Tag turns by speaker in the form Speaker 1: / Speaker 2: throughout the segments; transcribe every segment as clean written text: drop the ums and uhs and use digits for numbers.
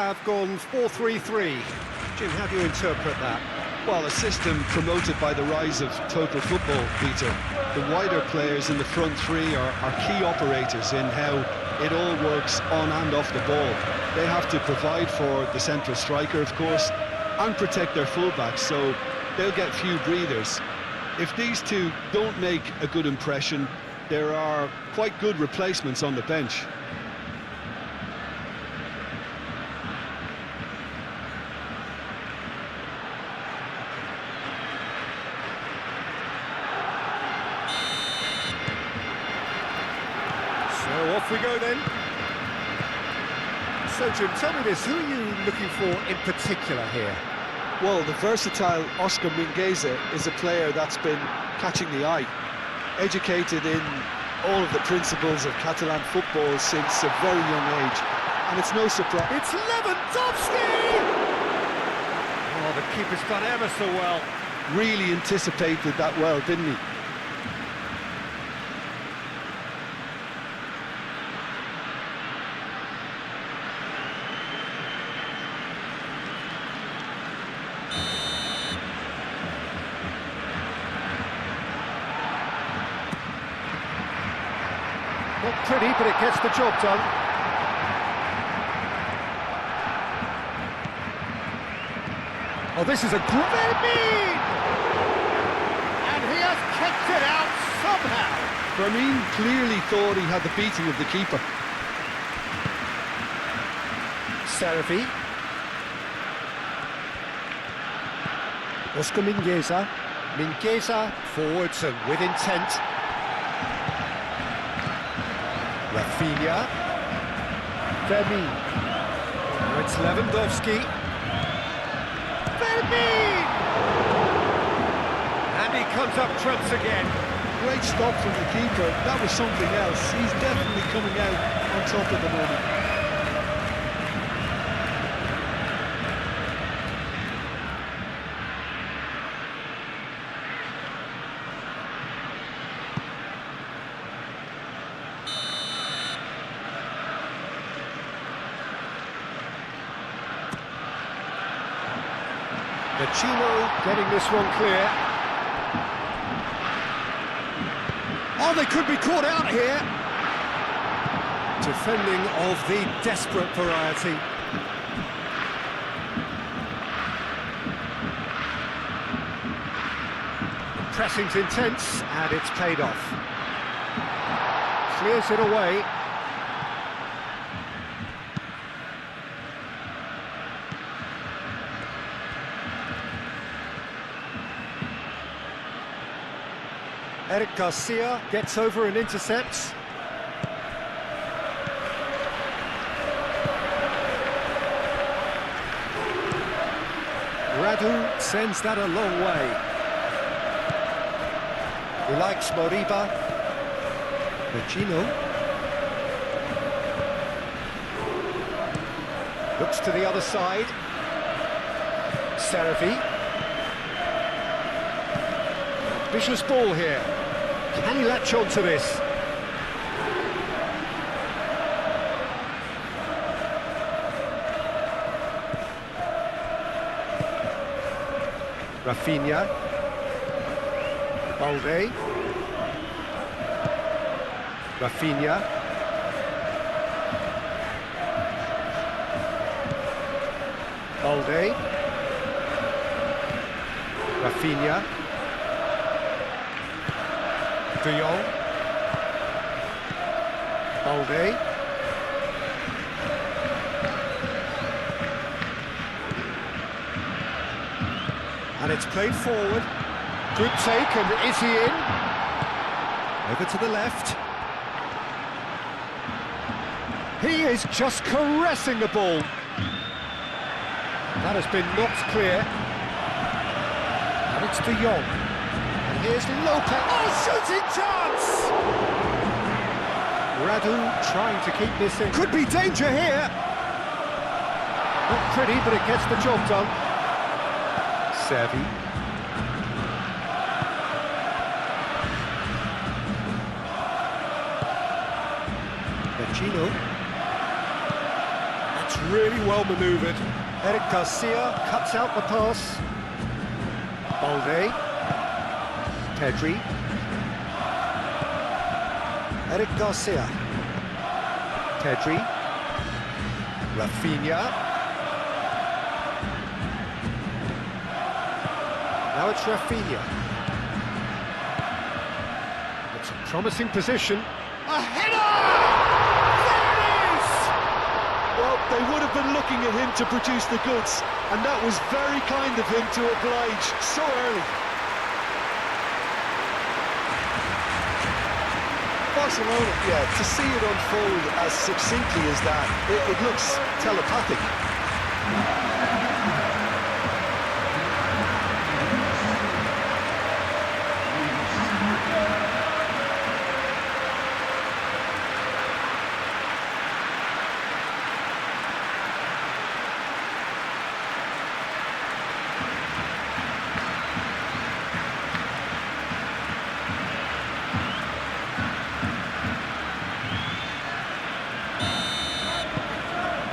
Speaker 1: have gone 4-3-3. Jim, how do you interpret that?
Speaker 2: Well, a system promoted by the rise of total football, Peter. The wider players in the front three are key operators in how it all works on and off the ball. They have to provide for the central striker, of course, and protect their fullbacks, so they'll get few breathers. If these two don't make a good impression, there are quite good replacements on the bench.
Speaker 1: So off we go then. So Jim, tell me this, who are you looking for in particular here?
Speaker 2: Well, the versatile Oscar Mingueza is a player that's been catching the eye. Educated in all of the principles of Catalan football since a very young age. And it's no surprise.
Speaker 1: It's Lewandowski! Oh, the keeper's done ever so well.
Speaker 2: Really anticipated that well, didn't he?
Speaker 1: Not pretty, but it gets the job done. Oh, this is a great lead! And he has kicked it out somehow.
Speaker 2: Fermin clearly thought he had the beating of the keeper.
Speaker 1: Serafi. Oscar Mingueza. Mingueza forwards and with intent. Rafinha. Fermin. Now it's Lewandowski. Fermin! And he comes up trumps again.
Speaker 2: Great stop from the keeper. That was something else. He's definitely coming out on top at the moment.
Speaker 1: Chino getting this one clear. Oh, they could be caught out here. Defending of the desperate variety. Pressing's intense, and it's paid off. Clears it away. Eric Garcia gets over and intercepts. Radu sends that a long way. He likes Moriba. Vecino. Looks to the other side. Serafi. Vicious ball here. Can he latch on to this? Rafinha. Balde. Rafinha. Balde. Rafinha. De Jong. Balde. And it's played forward. Good take, and is he in? Over to the left. He is just caressing the ball. That has been knocked clear. And it's De Jong. And here's Lopez. Oh, shooting chance! Radu trying to keep this in. Could be danger here. Not pretty, but it gets the job done. Servi. Vecino. That's really well manoeuvred. Eric Garcia cuts out the pass. Balde. Pedri. Eric Garcia. Pedri. Rafinha. Now it's Rafinha. It's a promising position. A header! There it is!
Speaker 2: Well, they would have been looking at him to produce the goods, and that was very kind of him to oblige so early. Barcelona, yeah, to see it unfold as succinctly as that, it looks telepathic.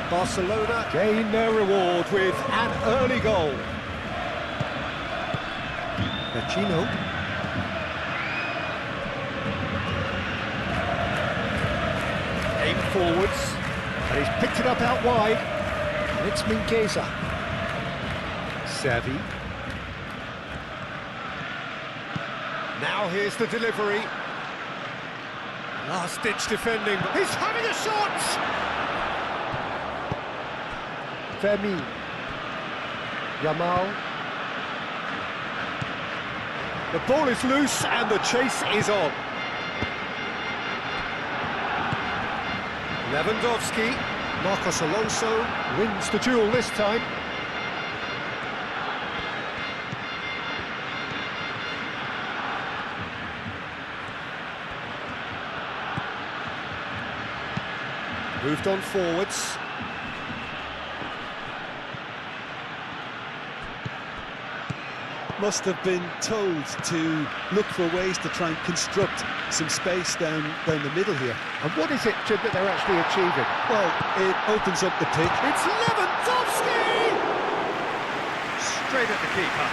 Speaker 1: Barcelona gain their reward with an early goal. Vecino. Aim forwards, and he's picked it up out wide. And it's Mingueza. Servi. Now here's the delivery. Last-ditch defending. He's having a shot! Femi, Yamal. The ball is loose and the chase is on. Lewandowski, Marcos Alonso wins the duel this time. Moved on forwards.
Speaker 2: Must have been told to look for ways to try and construct some space down the middle here.
Speaker 1: And what is it, Jim, that they're actually achieving?
Speaker 2: Well, it opens up the pitch.
Speaker 1: It's Lewandowski! Straight at the keeper.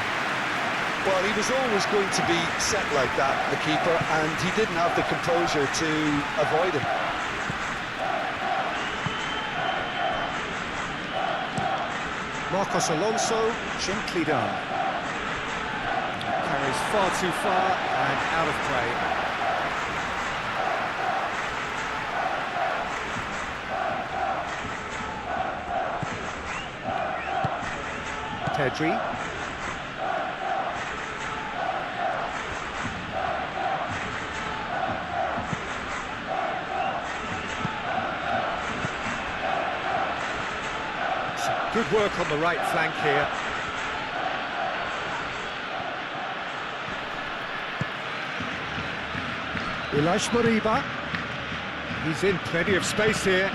Speaker 2: Well, he was always going to be set like that, the keeper, and he didn't have the composure to avoid him.
Speaker 1: Marcos Alonso, gently done. Carries far too far and out of play. Pedri. Some good work on the right flank here. Ilaix Moriba. He's in plenty of space here.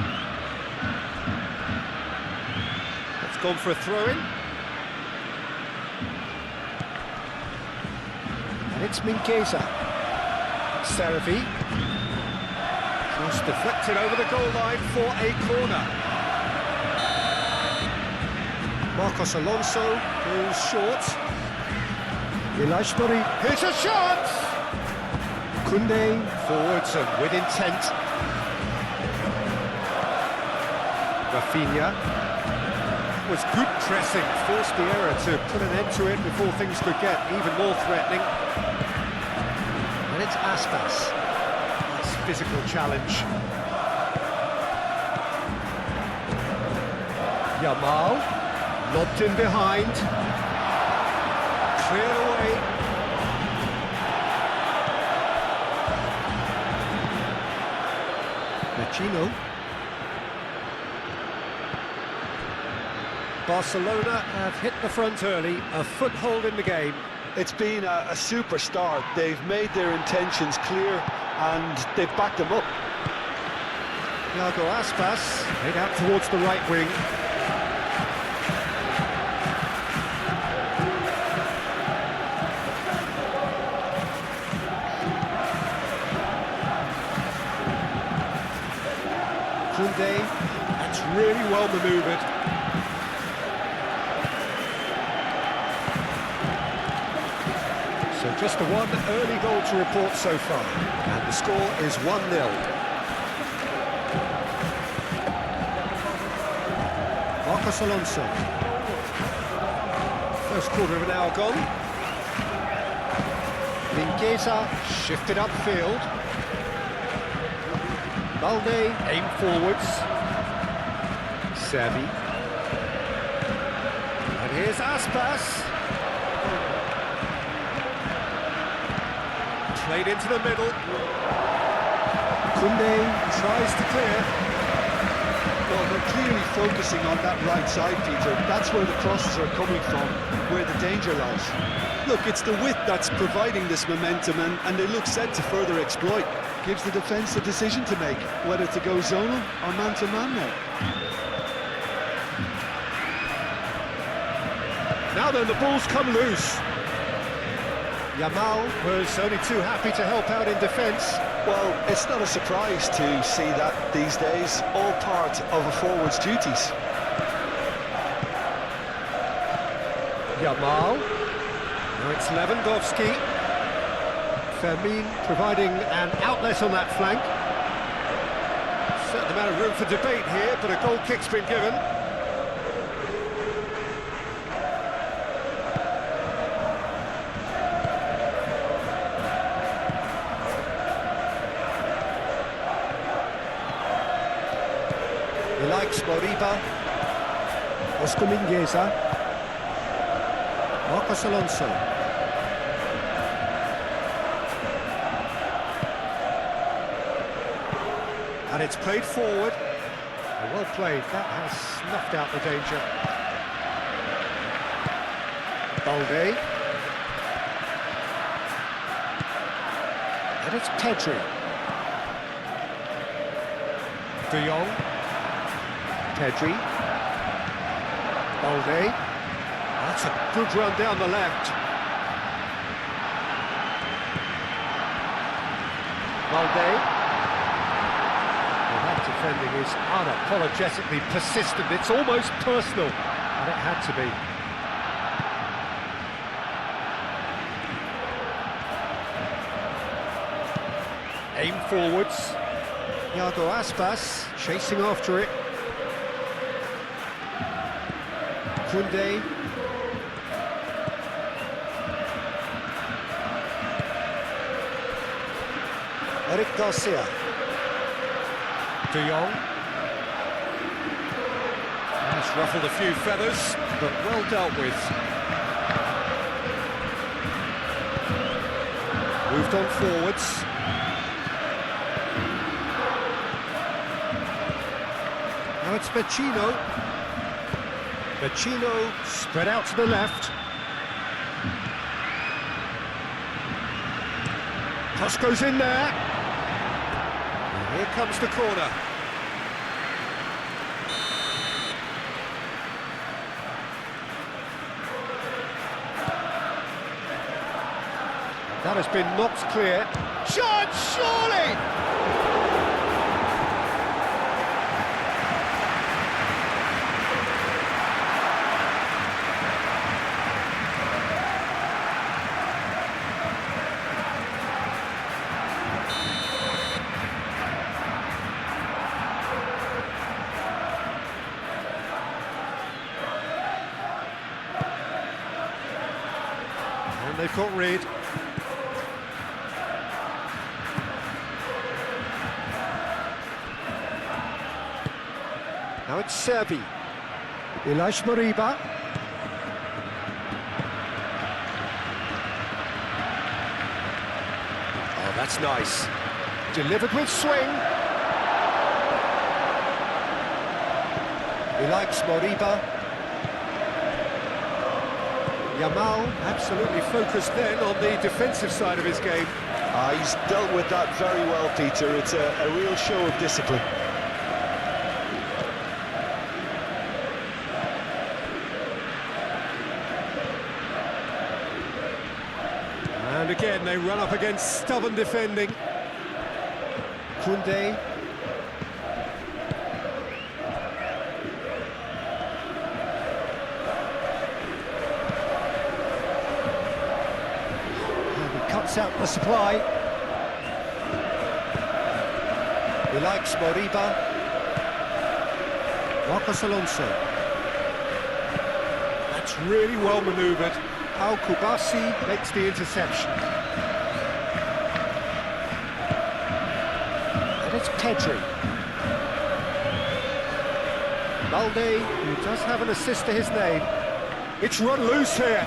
Speaker 1: That's gone for a throw-in. And it's Mingueza. Servi. Cross deflected over the goal line for a corner. Marcos Alonso goes short. Ilaix Moriba. Here's a shot! Koundé forwards and with intent. Rafinha. Was good pressing, forced the error to put an end to it before things could get even more threatening. And it's Aspas. Nice physical challenge. Yamal, lobbed in behind. Cleared away. Vecino. Barcelona have hit the front early, a foothold in the game.
Speaker 2: It's been a super start. They've made their intentions clear and they've backed them up.
Speaker 1: Thiago Aspas head out towards the right wing. Koundé, that's really well manoeuvred. Just the one early goal to report so far, and the score is 1-0. Marcos Alonso. First quarter of an hour gone. Mingueza shifted upfield. Balde aim forwards. Servi. And here's Aspas. Played into the middle. Koundé tries to clear.
Speaker 2: Well, they're clearly focusing on that right side, Peter. That's where the crosses are coming from, where the danger lies. Look, it's the width that's providing this momentum, and they look set to further exploit. Gives the defence a decision to make, whether to go zonal or man-to-man now.
Speaker 1: Now then, the ball's come loose. Yamal was only too happy to help out in defence.
Speaker 2: Well, it's not a surprise to see that these days, all part of a forward's duties.
Speaker 1: Yamal. Now it's Lewandowski. Fermin providing an outlet on that flank. Certain amount of room for debate here, but a goal kick's been given. He likes Moriba. Oscar Mingueza. Marcos Alonso. And it's played forward. Well played, that has snuffed out the danger. Balde. And it's Pedri. De Jong. Pedri. Balde. That's a good run down the left. Balde. That defending is unapologetically persistent. It's almost personal, and it had to be. Aim forwards. Iago Aspas chasing after it. Koundé. Eric Garcia. De Jong. That's ruffled a few feathers, but well dealt with. Moved on forwards. Now it's Vecino. Vecino spread out to the left. Cross goes in there. And here comes the corner. That has been knocked clear. Chance, surely! And they've got Reed. Now it's Servi. Ilaix Moriba. Oh, that's nice. Delivered with swing. Ilaix Moriba. Yamal absolutely focused then on the defensive side of his game.
Speaker 2: He's dealt with that very well, Peter. It's a real show of discipline.
Speaker 1: And again, they run up against stubborn defending. Koundé. cuts out the supply. He likes Moriba. Marcos Alonso. That's really well manoeuvred. Al-Kubasi makes the interception. And it's Pedri. Balde, who does have an assist to his name. It's run loose here.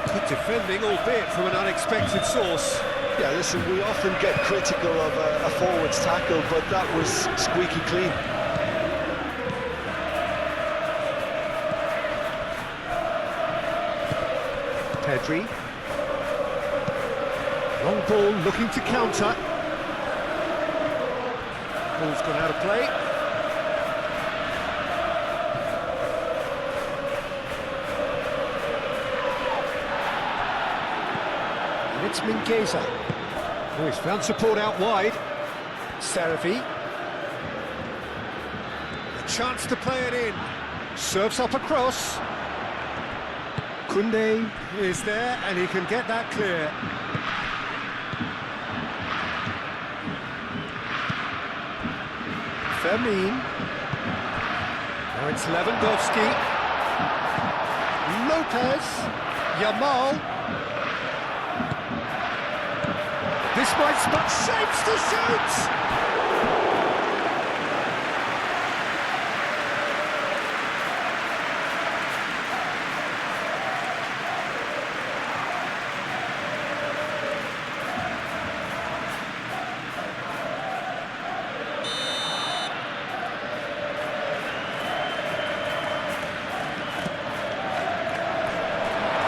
Speaker 1: Good defending, albeit from an unexpected source.
Speaker 2: Yeah, listen, we often get critical of a forward's tackle, but that was squeaky clean.
Speaker 1: Pedri. Long ball looking to counter. Ball's gone out of play. And it's Mingueza. Oh, he's found support out wide. Seravi. A chance to play it in. Serves up across. Koundé is there, and he can get that clear. Fermin. Now it's Lewandowski. Lopez. Yamal. This might spot shapes to shoot!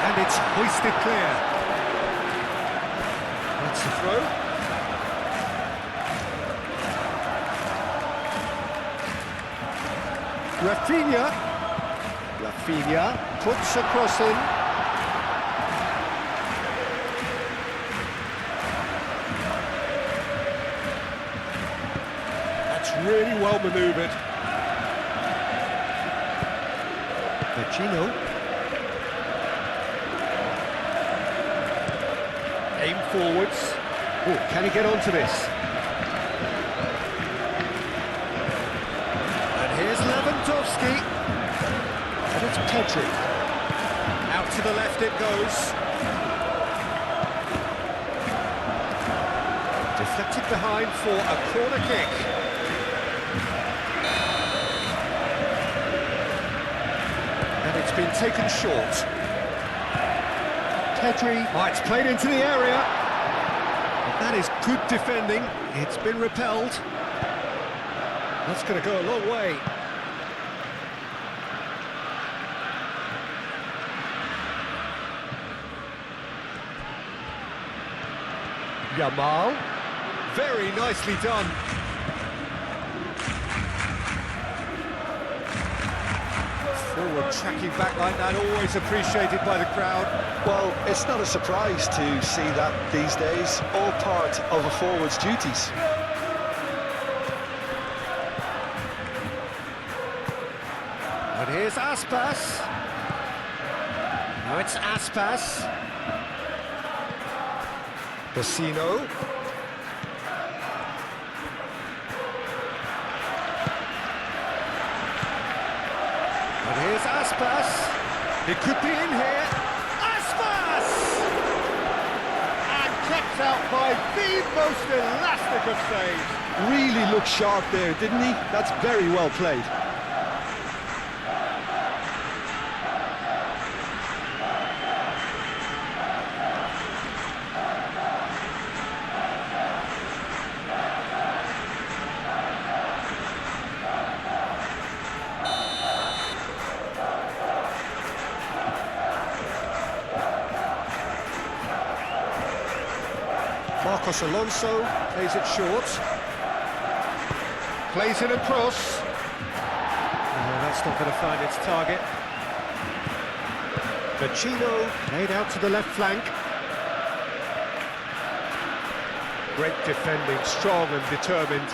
Speaker 1: And it's hoisted clear. That's a throw. Rafinha puts a cross in. That's really well manoeuvred. Vecino. Aim forwards. Oh, can he get onto this? And here's Lewandowski. And it's Pedri. Out to the left it goes. Deflected behind for a corner kick. And it's been taken short. Pedri, oh, it's played into the area. That is good defending. It's been repelled. That's going to go a long way. Yamal. Very nicely done. Forward tracking back like that, always appreciated by the crowd.
Speaker 2: Well, it's not a surprise to see that these days, all part of a forward's duties.
Speaker 1: And here's Aspas. Now it's Aspas. Vecino. And here's Aspas. It could be in here. Aspas! And kept out by the most elastic of saves.
Speaker 2: Really looked sharp there, didn't he? That's very well played.
Speaker 1: Marcos Alonso plays it short. Plays it across. No, that's not going to find its target. Vecino made out to the left flank. Great defending, strong and determined.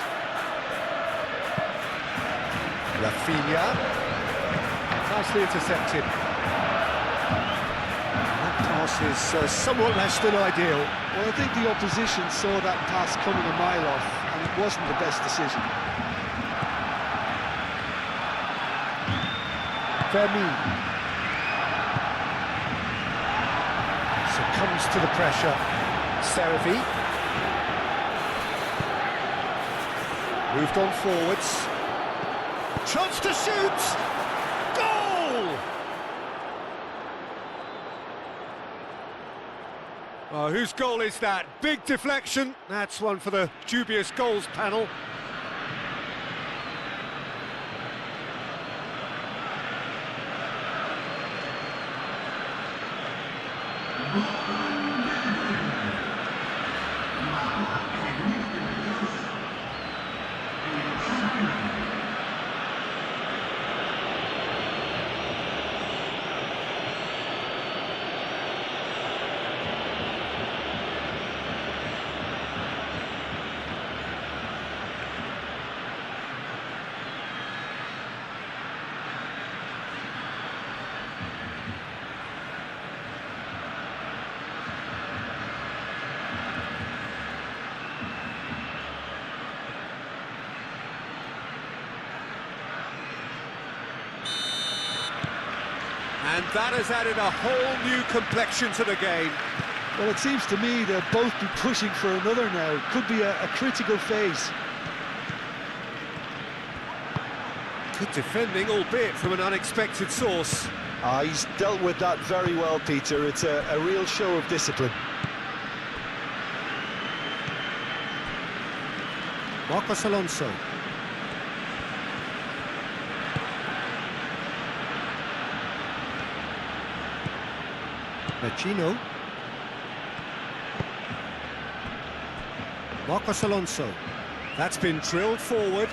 Speaker 1: Rafinha. Nicely intercepted. That pass pass is somewhat less than ideal.
Speaker 2: Well, I think the opposition saw that pass coming a mile off, and it wasn't the best decision.
Speaker 1: Vermeer succumbs to the pressure. Seravi moved on forwards. Chance to shoot! Goal! Oh, whose goal is that? Big deflection. That's one for the dubious goals panel. And that has added a whole new complexion to the game.
Speaker 2: Well, it seems to me they'll both be pushing for another now. Could be a critical phase.
Speaker 1: Good defending, albeit from an unexpected source.
Speaker 2: He's dealt with that very well, Peter. It's a real show of discipline.
Speaker 1: Marcos Alonso. Vecino. Marcos Alonso. That's been drilled forward.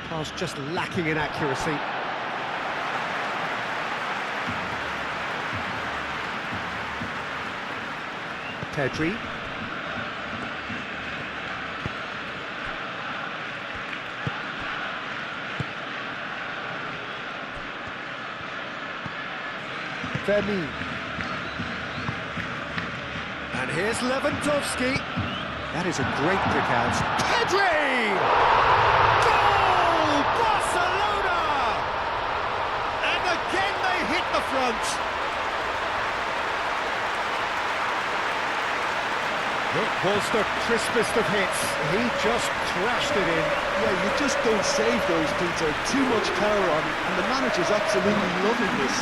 Speaker 1: Pass just lacking in accuracy. Pedri. Vermeer. And here's Lewandowski. That is a great kick out. Pedri! Goal! Barcelona! And again they hit the front. It was the crispest of hits. He just crashed it in.
Speaker 2: Yeah, you just don't save those, Peter. Too much power on it, and the manager's absolutely loving this.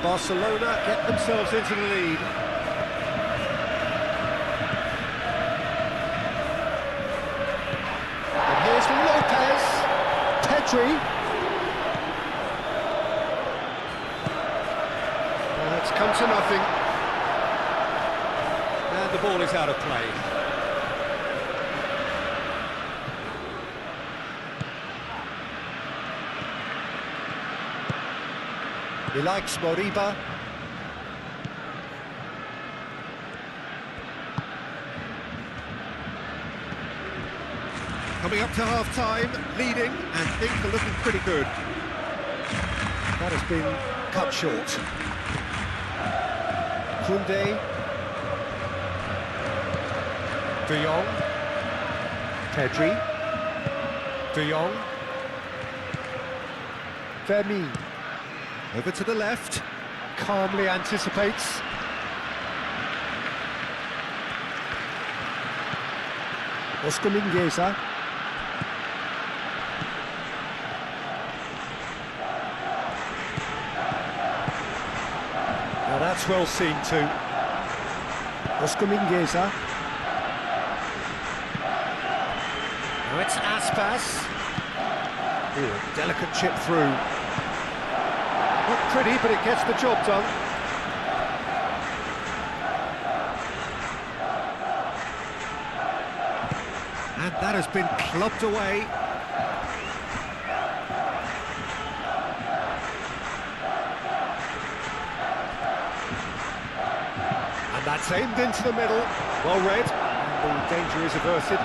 Speaker 1: Barcelona get themselves into the lead. And here's Lopez. Pedri. It's come to nothing. And the ball is out of play. He likes Moriba. Coming up to half-time, leading, and things are looking pretty good. That has been cut short. Koundé. De Jong. Pedri. De Jong. Vermeer. Over to the left, calmly anticipates. Oscar Mingueza. Now that's well seen too. Oscar Mingueza. Now it's Aspas. Ooh, a delicate chip through. Not pretty, but it gets the job done. And that has been clubbed away. And that's aimed into the middle. Well read. And the danger is averted.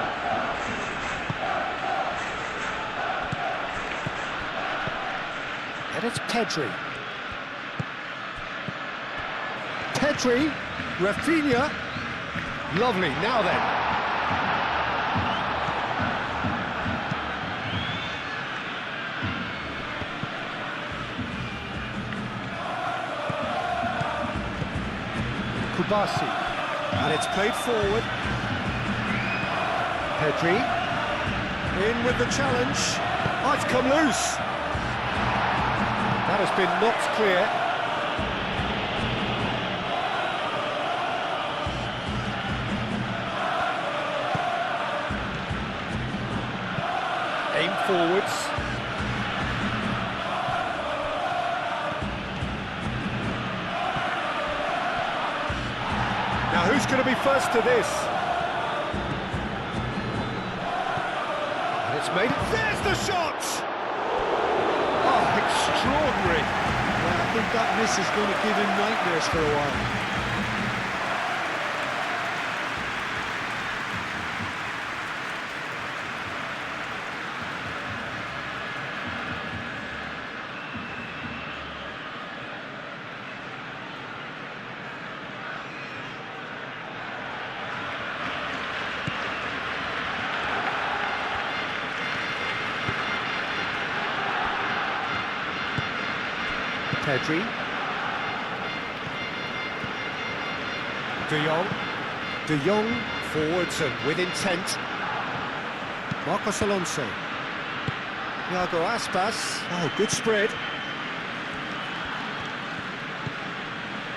Speaker 1: And it's Pedri. Pedri. Rafinha. Lovely. Now then. Kubasi, and it's played forward. Pedri, in with the challenge. Oh, it's come loose. That has been knocked clear. Aim forwards. Now, who's going to be first to this? And it's made it. There's the shot! Oh, extraordinary.
Speaker 2: Yeah, I think that miss is going to give him nightmares for a while.
Speaker 1: Pedri. De Jong. De Jong forwards and with intent. Marcos Alonso. Iago Aspas. Oh, good spread.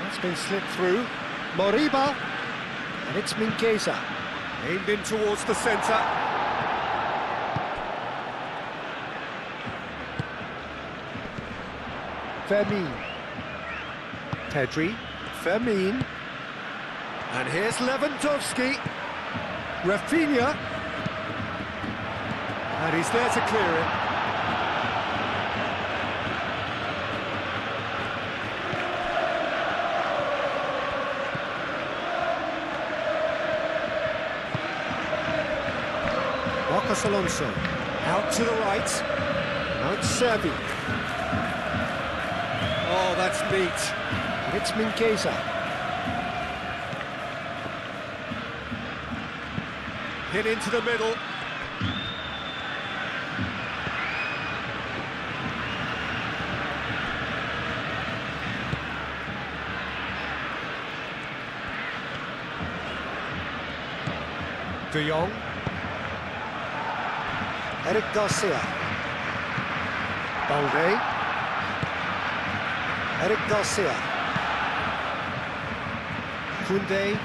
Speaker 1: That's been slipped through. Moriba. And it's Mingueza. Aimed in towards the centre. Fermin. Pedri. Fermin. And here's Lewandowski. Rafinha. And he's there to clear it. Marcos Alonso. Out to the right. Now it's Servi. Oh, that's neat. And it's Mingueza. Hit into the middle. De Jong. Eric Garcia. Balde. Eric Garcia. Koundé.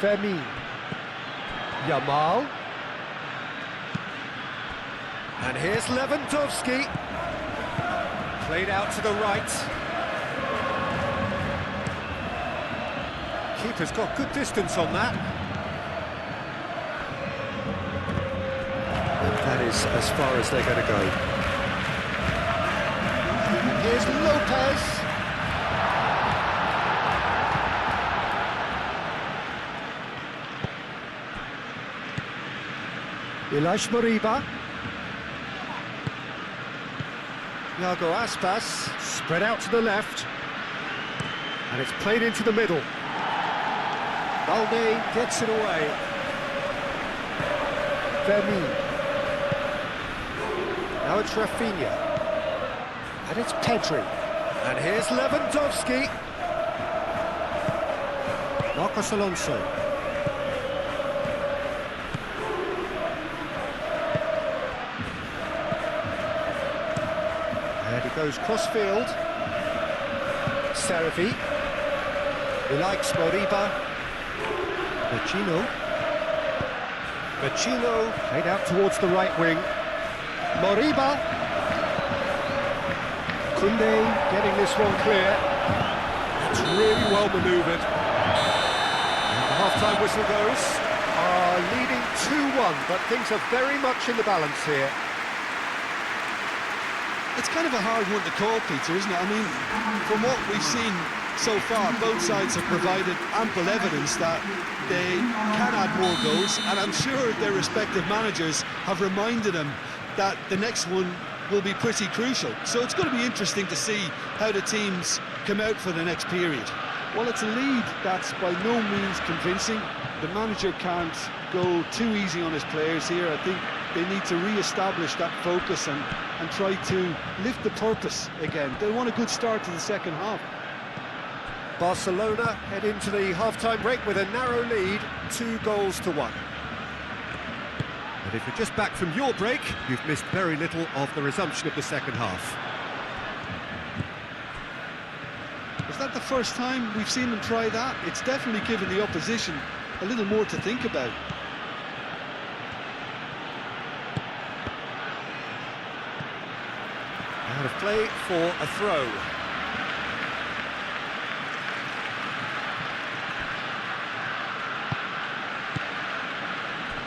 Speaker 1: Fermin. Yamal. And here's Lewandowski. Played out to the right. Keeper's got good distance on that. And that is as far as they're going to go. And here's Lopez. Ilaix Moriba. Iago Aspas, spread out to the left. And it's played into the middle. Balde gets it away. Fermin. Now it's Rafinha. And it's Pedri. And here's Lewandowski. Marcos Alonso. And he goes cross-field. Serafi. He likes Moriba. Vecino. Vecino played out towards the right wing. Moriba. Koundé getting this one clear. That's really well manoeuvred. And the half-time whistle goes. Leading 2-1, but things are very much in the balance here.
Speaker 2: It's kind of a hard one to call, Peter, isn't it? I mean, from what we've seen so far, both sides have provided ample evidence that they can add more goals, and I'm sure their respective managers have reminded them that the next one will be pretty crucial. So it's going to be interesting to see how the teams come out for the next period.
Speaker 3: Well, it's a lead that's by no means convincing. The manager can't go too easy on his players here. I think they need to re-establish that focus and try to lift the purpose again. They want a good start to the second half.
Speaker 1: Barcelona head into the half-time break with a narrow lead, 2-1. And if you're just back from your break, you've missed very little of the resumption of the second half.
Speaker 3: Is that the first time we've seen them try that? It's definitely given the opposition a little more to think about.
Speaker 1: Out of play for a throw.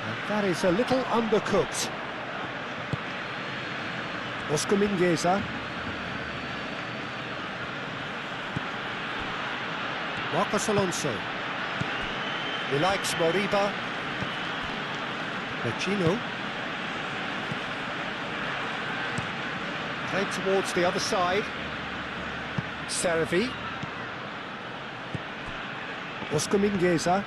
Speaker 1: And that is a little undercooked. Oscar Mingueza. Marcos Alonso. He likes Moriba. Vecino. Played towards the other side. Serafi. Oscar Mingueza.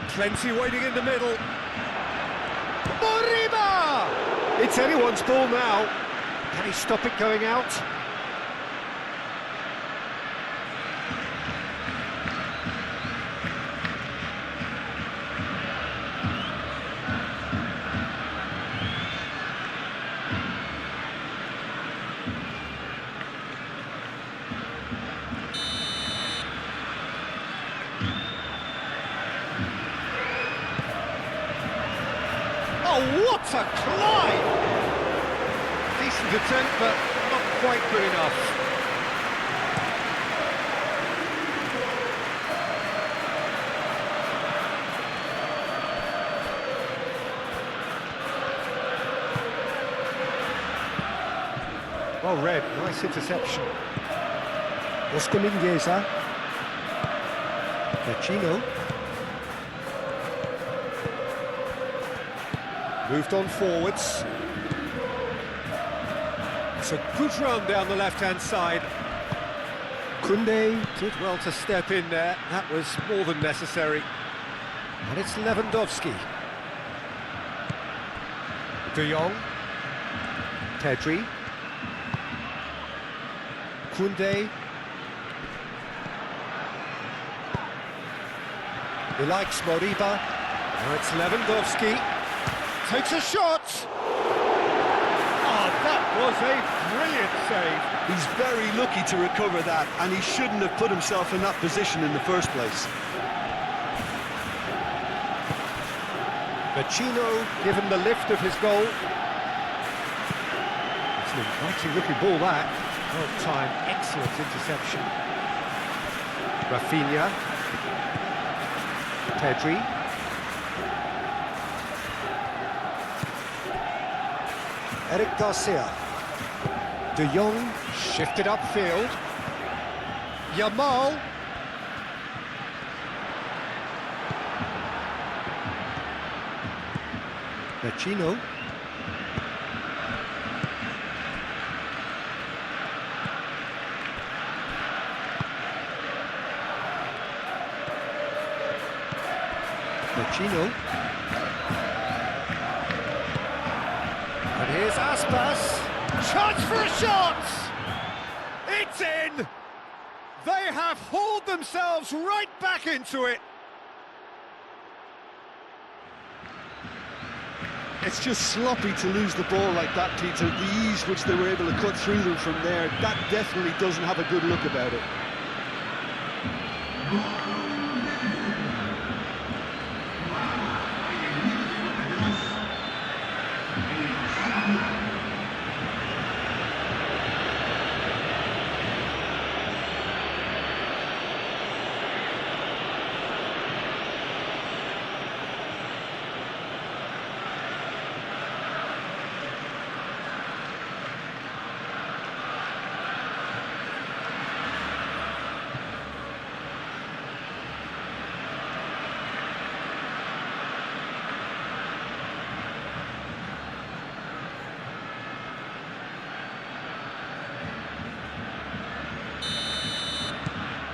Speaker 1: Plenty waiting in the middle. Moriba! It's anyone's ball now. Can he stop it going out? Oh, what a climb! Decent attempt, but not quite good enough. Well read, nice interception. Oscar Mingueza. Vecino. Moved on forwards. It's a good run down the left-hand side. Koundé did well to step in there. That was more than necessary. And it's Lewandowski. De Jong. Pedri. Koundé. He likes Moriba. Now it's Lewandowski. Takes a shot! Oh, that was a brilliant save.
Speaker 2: He's very lucky to recover that, and he shouldn't have put himself in that position in the first place.
Speaker 1: Vecino given the lift of his goal. It's an inviting looking ball that. Well timed, excellent interception. Rafinha. Pedri. Eric Garcia. De Jong shifted upfield. Yamal. Vecino. Vecino. And here's Aspas. Chance for a shot! It's in! They have hauled themselves right back into it.
Speaker 3: It's just sloppy to lose the ball like that, Peter. The ease which they were able to cut through them from there, that definitely doesn't have a good look about it.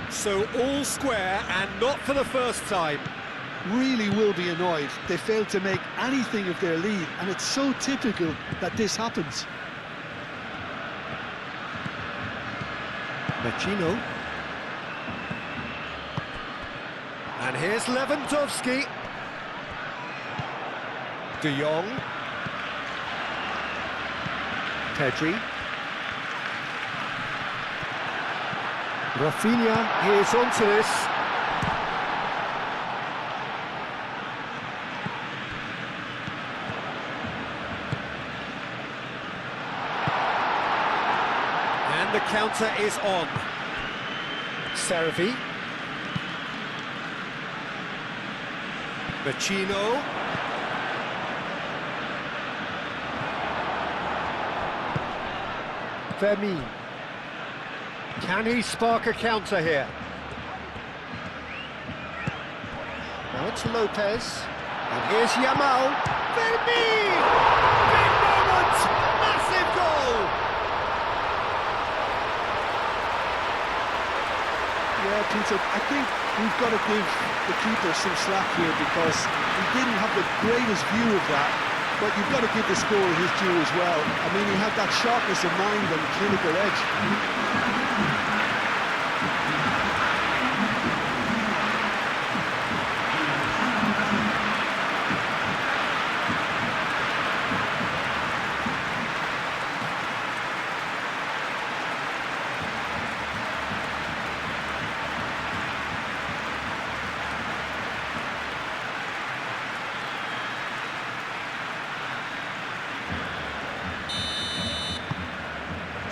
Speaker 1: So all square, and not for the first time.
Speaker 3: Really will be annoyed. They failed to make anything of their lead, and it's so typical that this happens.
Speaker 1: Vecino. And here's Lewandowski. De Jong. Pedri. Rafinha is onto this. And the counter is on. Servi. Vecino. Fermin. Can he spark a counter here? Now it's Lopez. And here's Yamal. Fermin! Big moment! Massive goal!
Speaker 3: Yeah, Peter, I think we've got to give the keeper some slack here because he didn't have the greatest view of that, but you've got to give the scorer his due as well. I mean, he had that sharpness of mind and clinical edge.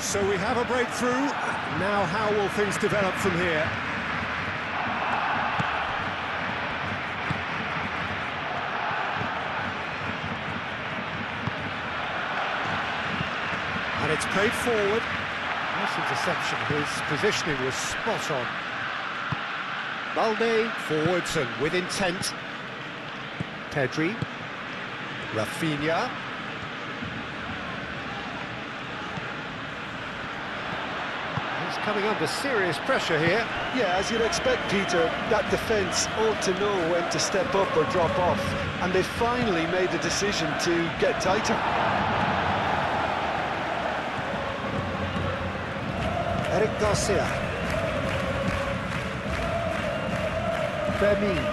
Speaker 1: So we have a breakthrough. Now how will things develop from here? And it's played forward. Nice interception. His positioning was spot on. Balde forwards and with intent. Pedri. Rafinha. Coming under serious pressure here.
Speaker 3: Yeah, as you'd expect, Peter, that defence ought to know when to step up or drop off, and they finally made the decision to get tighter.
Speaker 1: Eric Garcia. Fermin.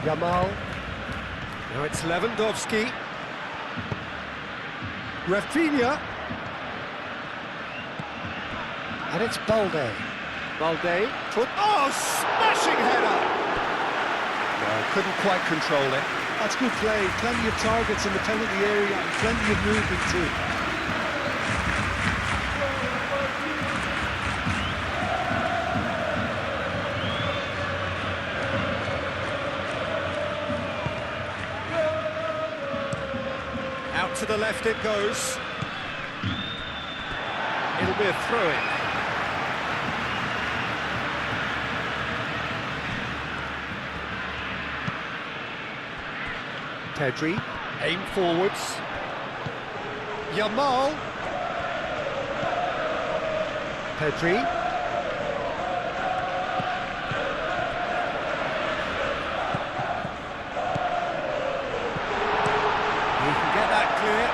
Speaker 1: Yamal. Now it's Lewandowski. Rafinha. And it's Balde. Balde put... Oh, smashing header! No, couldn't quite control it.
Speaker 3: That's good play. Plenty of targets in the penalty area and plenty of movement too.
Speaker 1: Out to the left it goes. It'll be a throw-in. Pedri, aim forwards. Yamal. Pedri. He can get that clear.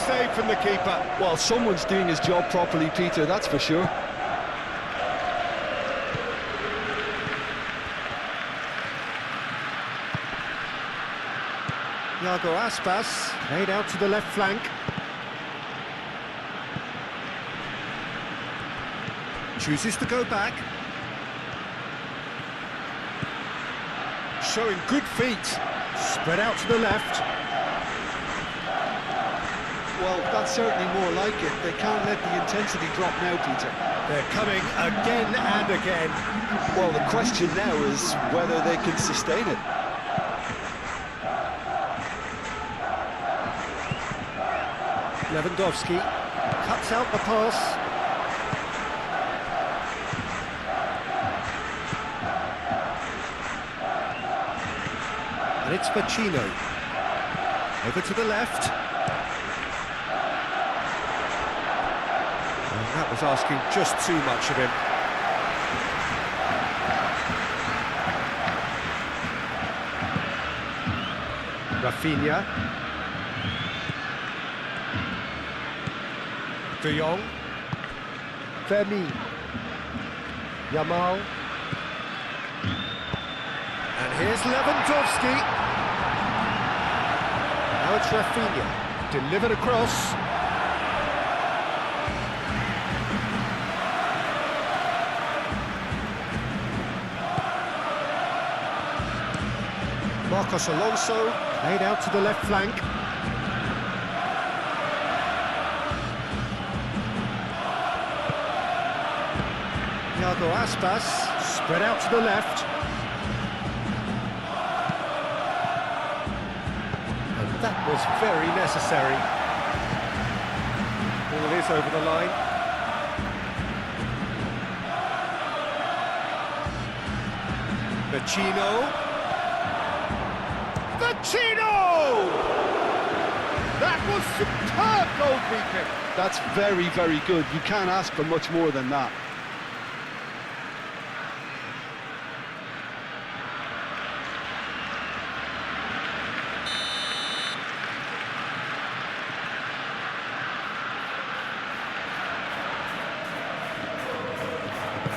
Speaker 1: save from the keeper.
Speaker 3: Well, someone's doing his job properly, Peter, that's for sure.
Speaker 1: Iago Aspas, played out to the left flank. Chooses to go back. Showing good feet. Spread out to the left.
Speaker 3: Well, that's certainly more like it. They can't let the intensity drop now, Peter.
Speaker 1: They're coming again and again.
Speaker 3: Well, the question now is whether they can sustain it.
Speaker 1: Lewandowski cuts out the pass. And it's Pacino. Over to the left. And that was asking just too much of him. Rafinha. De Jong. Fermin. Yamal. And here's Lewandowski. Now it's Rafinha. Delivered across. Marcos Alonso, played out to the left flank. Iago Aspas, spread out to the left. And that was very necessary. Ball is over the line. Pacino. Pacino! That was superb goalkeeping.
Speaker 3: That's very, very good. You can't ask for much more than that.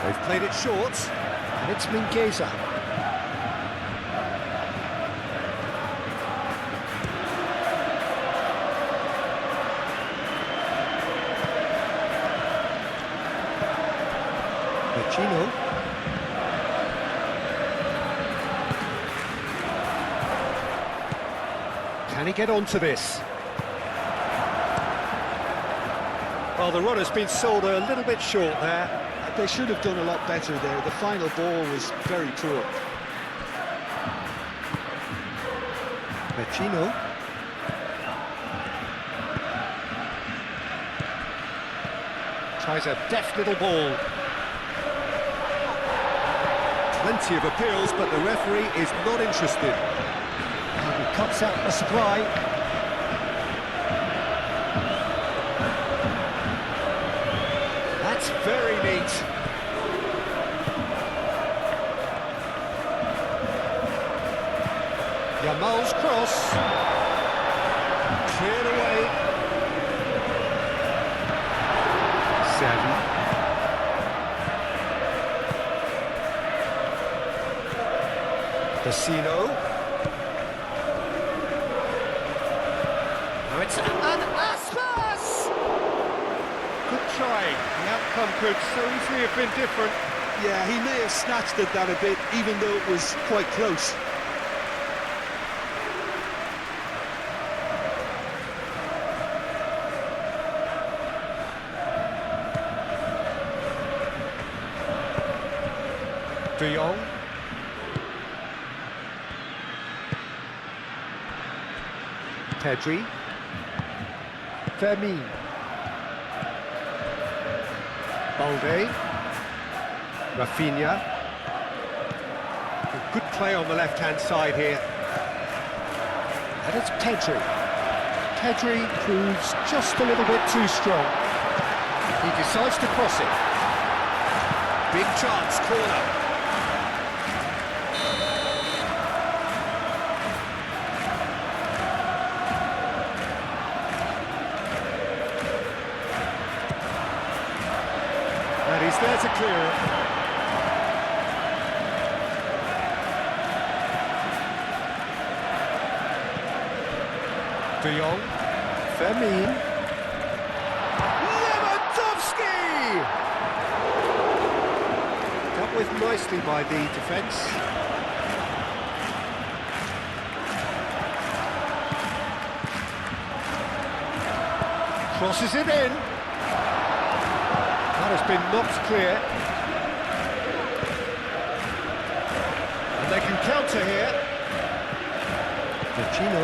Speaker 1: They've played it short, and it's Mingueza. Pacino. Can he get onto this? Well, the run has been sold a little bit short there.
Speaker 3: They should have done a lot better there. The final ball was very poor.
Speaker 1: Pacino. Tries a deft little ball. Plenty of appeals, but the referee is not interested. And he cuts out the supply. That's very neat. Yamal's cross. Cleared away. Savvy. Pacino. Now it's an Aspas! Good try. The outcome could so easily have been different.
Speaker 3: Yeah, he may have snatched at that a bit, even though it was quite close.
Speaker 1: De Jong. Pedri. Fermin. Balde. Rafinha. Good play on the left-hand side here. And it's Pedri. Pedri proves just a little bit too strong. He decides to cross it. Big chance, corner. De Jong. Vermeer. Lewandowski! Dealt with nicely by the defence. Crosses it in. That has been knocked clear. And they can counter here. Vecino.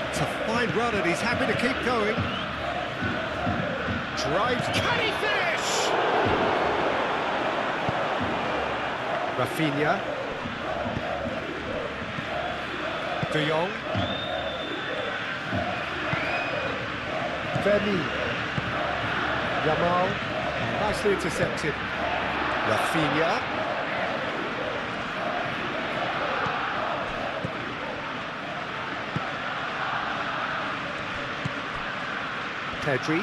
Speaker 1: It's a fine run and he's happy to keep going. Drives, can he finish? Rafinha. De Jong. Vermeer. Yamal. Nicely intercepted. Rafinha. Pedri.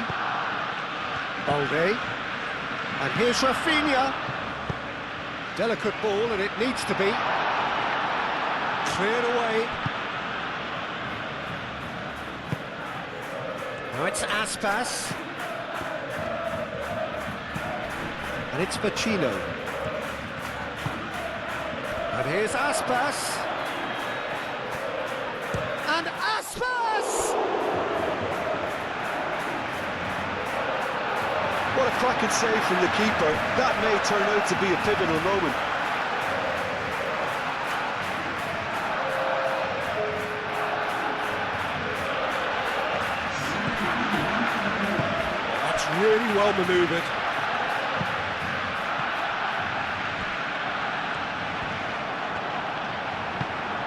Speaker 1: Balde. And here's Rafinha. Delicate ball, and it needs to be. Cleared away. Now it's Aspas. And it's Vecino. And here's Aspas. And Aspas!
Speaker 3: What a cracking save from the keeper. That may turn out to be a pivotal moment.
Speaker 1: That's really well manoeuvred.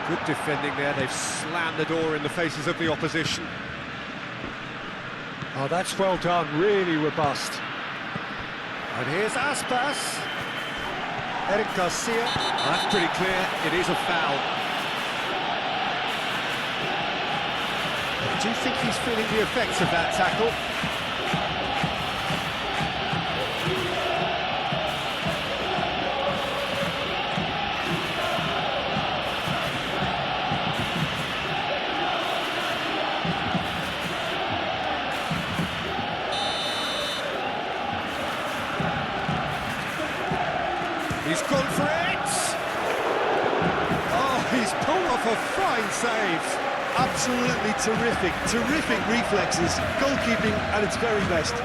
Speaker 1: Good defending there. They've slammed the door in the faces of the opposition. Oh, that's well done. Really robust. And here's Aspas. Eric Garcia. That's pretty clear. It is a foul. Do you think he's feeling the effects of that tackle? He's gone for it! Oh, he's pulled off a fine save.
Speaker 3: Absolutely terrific reflexes, goalkeeping at its very best.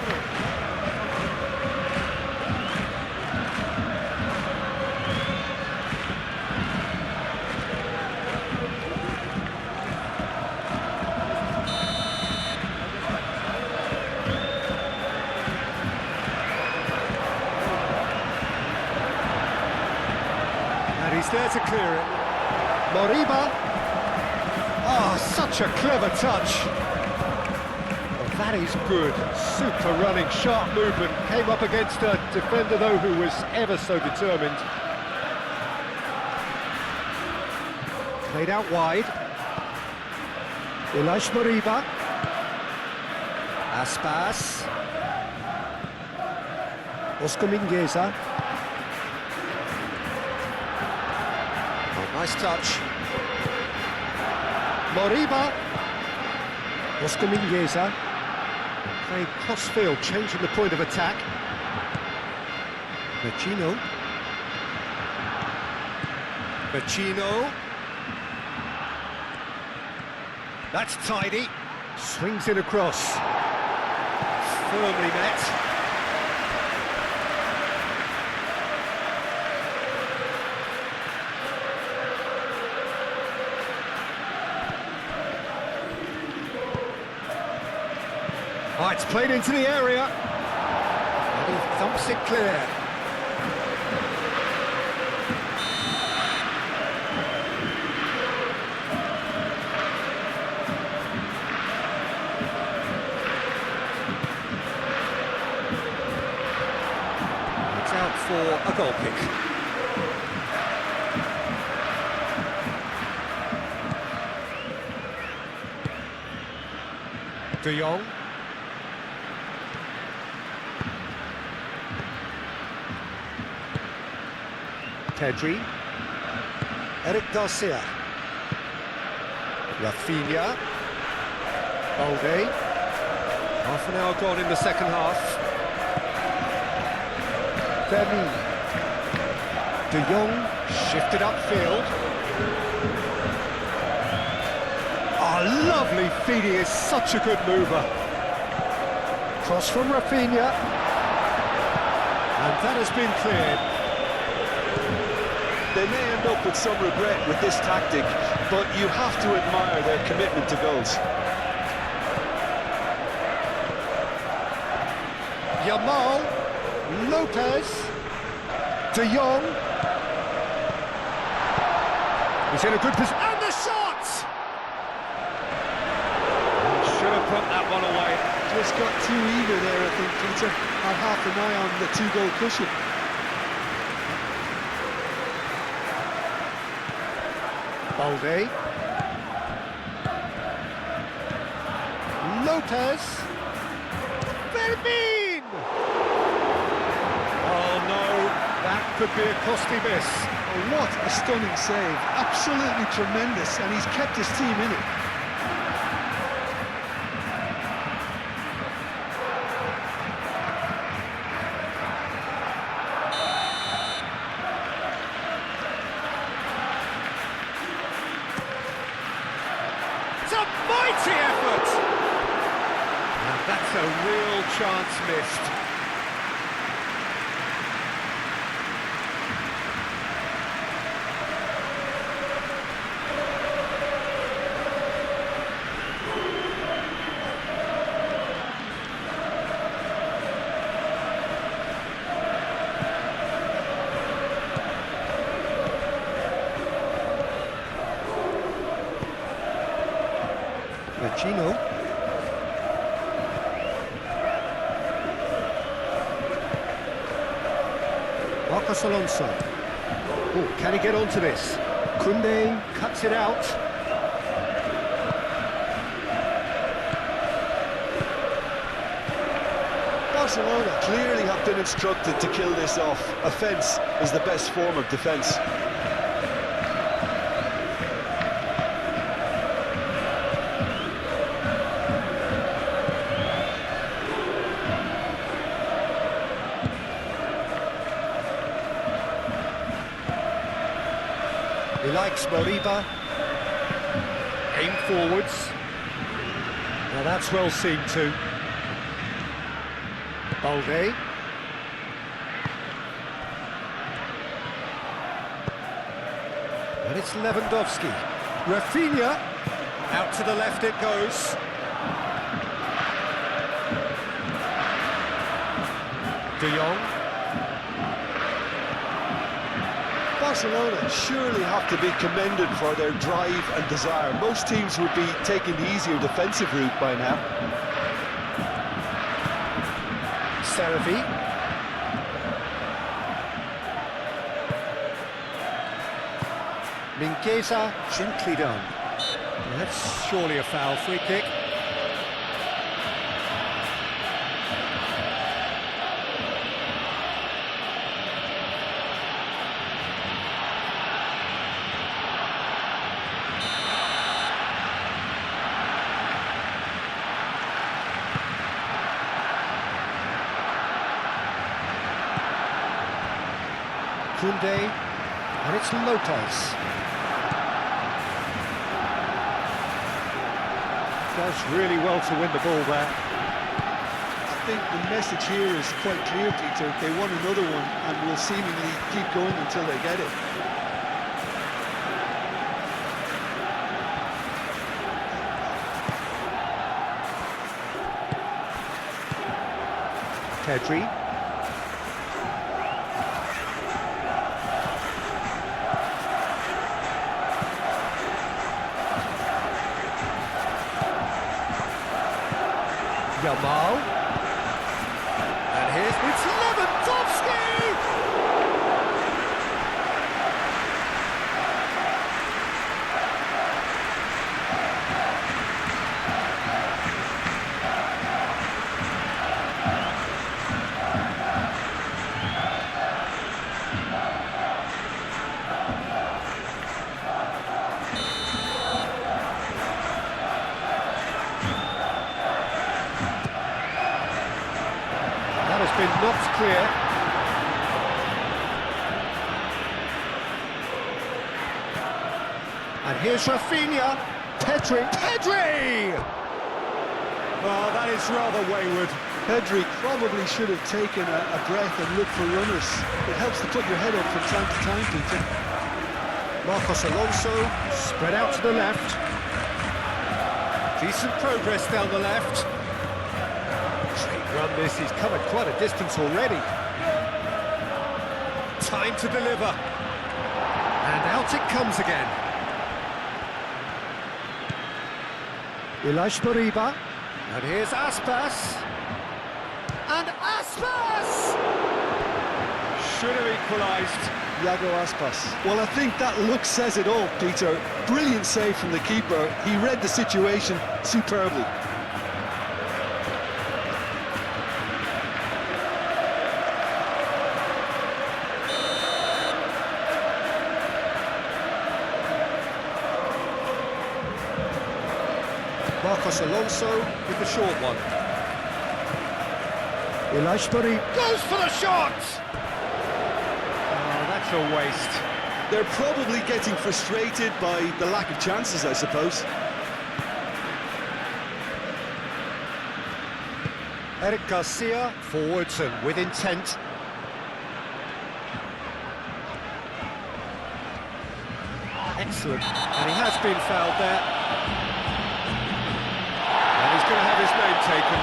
Speaker 1: And he's there to clear it. Moriba. Oh, such a clever touch. Well, that is good. Super running, sharp movement. Came up against a defender, though, who was ever so determined. Played out wide. Ulash Moriba. Aspas. Oscar Mingueza. Oh, nice touch. Moriba. Oscar Mingueza. Playing cross-field, changing the point of attack. Vecino. Vecino. That's tidy. Swings in across. Firmly met. Oh, it's played into the area. And he thumps it clear. It's out for a goal kick. De Jong. Pedri. Eric Garcia. Rafinha. Balde. Half an hour gone in the second half. Vermeer. De Jong shifted upfield. Oh, lovely feed, he is such a good mover. Cross from Rafinha. And that has been cleared.
Speaker 2: They may end up with some regret with this tactic, but you have to admire their commitment to goals.
Speaker 1: Yamal, Lopez, De Jong. He's in a good position, and the shot! Should have put that one away.
Speaker 3: Just got too eager there, I think, Peter. Had half an eye on the two-goal cushion.
Speaker 1: Balde. Lopez. Vermeer! Oh no, that could be a costly miss.
Speaker 3: Oh, what a stunning save. Absolutely tremendous, and he's kept his team in it.
Speaker 1: It's a mighty effort! And that's a real chance missed. Gino. Marcos Alonso. Oh, can he get onto this? Koundé cuts it out.
Speaker 2: Barcelona clearly have been instructed to kill this off. Offence is the best form of defence.
Speaker 1: He likes Moriba. Aim forwards. Now that's well seen too. Balde. And it's Lewandowski. Rafinha. Out to the left it goes. De Jong.
Speaker 2: Barcelona surely have to be commended for their drive and desire. Most teams would be taking the easier defensive route by now.
Speaker 1: Seravi. Mingueza, gently done. Well, that's surely a foul. Free kick. Koundé, and it's Lopez. Does really well to win the ball there.
Speaker 3: I think the message here is quite clear, Peter. They want another one and will seemingly keep going until they get it.
Speaker 1: Pedri. Yamal. And it's Lewandowski! That has been knocked clear. And here's Rafinha. Pedri! Well, that is rather wayward.
Speaker 3: Pedri probably should have taken a breath and looked for runners. It helps to put your head up from time to time, Peter.
Speaker 1: Marcos Alonso, spread out to the left. Decent progress down the left. Great run this, he's covered quite a distance already. Time to deliver. And out it comes again. Ilaix Moriba. And here's Aspas. And Aspas! Should have equalised.
Speaker 3: Iago Aspas. Well, I think that look says it all, Peter. Brilliant save from the keeper. He read the situation superbly.
Speaker 1: Marcos Alonso with the short one. Ilaix Moriba goes for the shot! Oh, that's a waste.
Speaker 3: They're probably getting frustrated by the lack of chances, I suppose.
Speaker 1: Eric Garcia forwards and with intent. Excellent. And he has been fouled there. And he's going to have his name taken.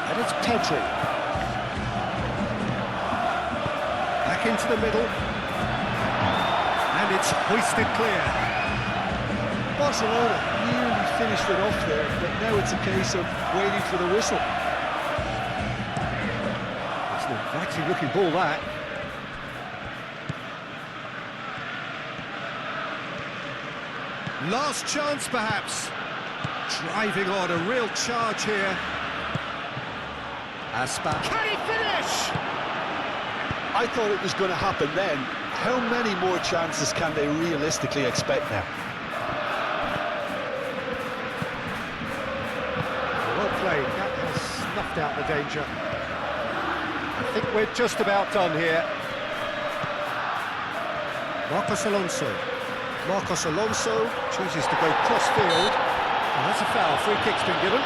Speaker 1: And it's Pedri. Back into the middle. And it's hoisted clear.
Speaker 3: Barcelona nearly finished it off there, but now it's a case of waiting for the whistle.
Speaker 1: It's an inviting looking ball, that. Last chance, perhaps. Driving on, a real charge here. Aspas. Can he finish?
Speaker 3: I thought it was going to happen then. How many more chances can they realistically expect now?
Speaker 1: Well played, that has snuffed out the danger. I think we're just about done here. Marcos Alonso. Marcos Alonso chooses to go cross-field. And that's a foul, free kick's been given.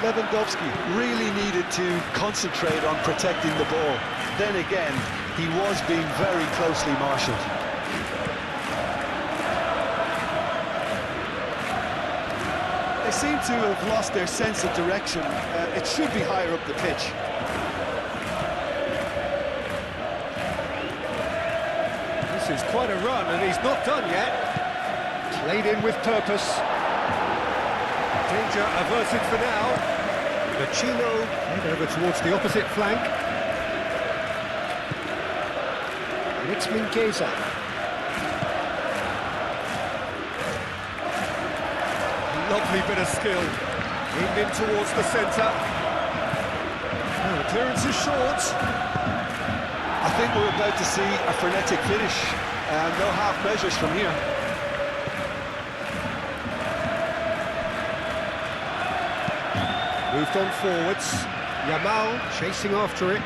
Speaker 3: Lewandowski really needed to concentrate on protecting the ball. Then again, he was being very closely marshalled. They seem to have lost their sense of direction. It should be higher up the pitch.
Speaker 1: This is quite a run, and he's not done yet. Played in with purpose. Danger averted for now. Vecino head over towards the opposite flank. And it's Mingueza. Lovely bit of skill. Aimed in towards the centre. Oh, the clearance is short.
Speaker 3: I think we're about to see a frenetic finish. No half measures from here.
Speaker 1: Moved on forwards. Yamal chasing after it.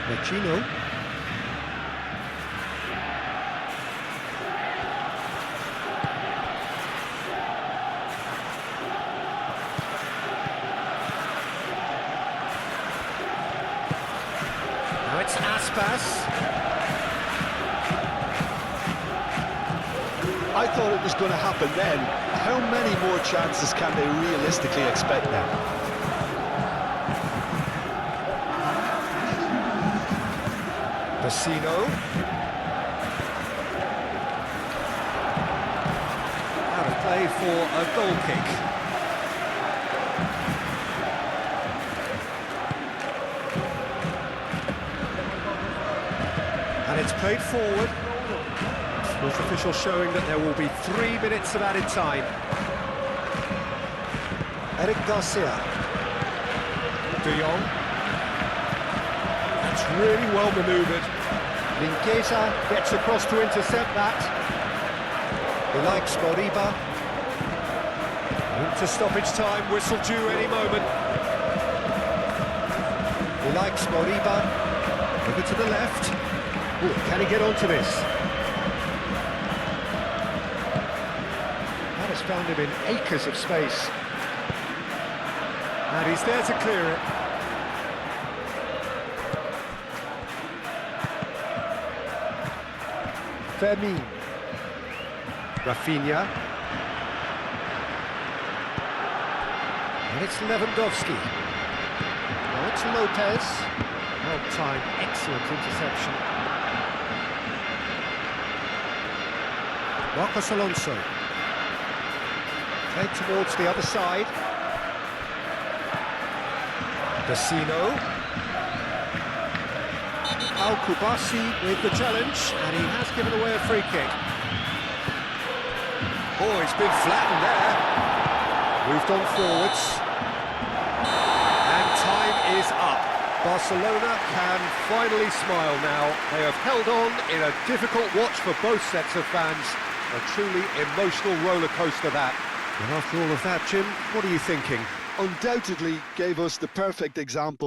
Speaker 1: Vecino. Now it's Aspas.
Speaker 2: I thought it was going to happen then. How many more chances can they realistically expect now?
Speaker 1: Vecino. Out of play for a goal kick. And it's played forward. With official showing that there will be 3 minutes of added time. Eric Garcia. De Jong. That's really well manoeuvred. Lingueza gets across to intercept that. He likes Moriba. Into stoppage time, whistle due any moment. He likes Moriba. Over to the left. Ooh, can he get onto this? That has found him in acres of space. And he's there to clear it. Fermin. Rafinha. And it's Lewandowski. Now it's Lopez. Well timed, excellent interception. Marcos Alonso. Played towards the other side. Vecino. Al-Kubasi with the challenge, and he has given away a free kick. Oh, he's been flattened there. Moved on forwards. And time is up. Barcelona can finally smile now. They have held on in a difficult watch for both sets of fans. A truly emotional roller coaster that. And after all of that, Jim, what are you thinking?
Speaker 2: Undoubtedly gave us the perfect example.